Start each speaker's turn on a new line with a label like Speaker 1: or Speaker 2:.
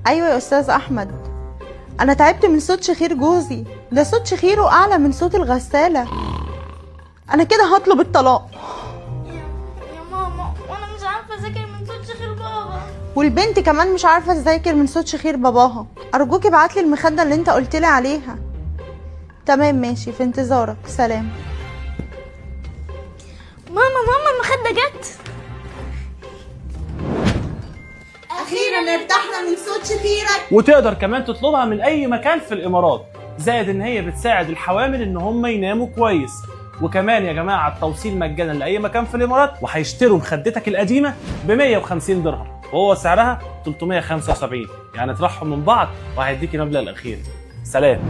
Speaker 1: ايوه يا استاذ احمد، انا تعبت من صوت شخير جوزي، ده صوت شخيره اعلى من صوت الغسالة. انا كده هطلب الطلاق.
Speaker 2: يا ماما وانا مش عارفه اذاكر من صوت شخير بابا.
Speaker 1: والبنت كمان مش عارفة تذاكر من صوت شخير باباها. ارجوك ابعتلي المخدة اللي انت قلتلي عليها. تمام ماشي، في انتظارك، سلام.
Speaker 2: ماما المخده جت.
Speaker 1: اخيرا ارتحنا من صوت شخيرك.
Speaker 3: وتقدر كمان تطلبها من اي مكان في الامارات، زائد ان هي بتساعد الحوامل ان هم يناموا كويس. وكمان يا جماعه التوصيل مجانا لاي مكان في الامارات، وهيشتروا مخدتك القديمه ب 150 درهم وهو سعرها 375، يعني اطرحهم من بعض وهيديكي المبلغ الاخير. سلام.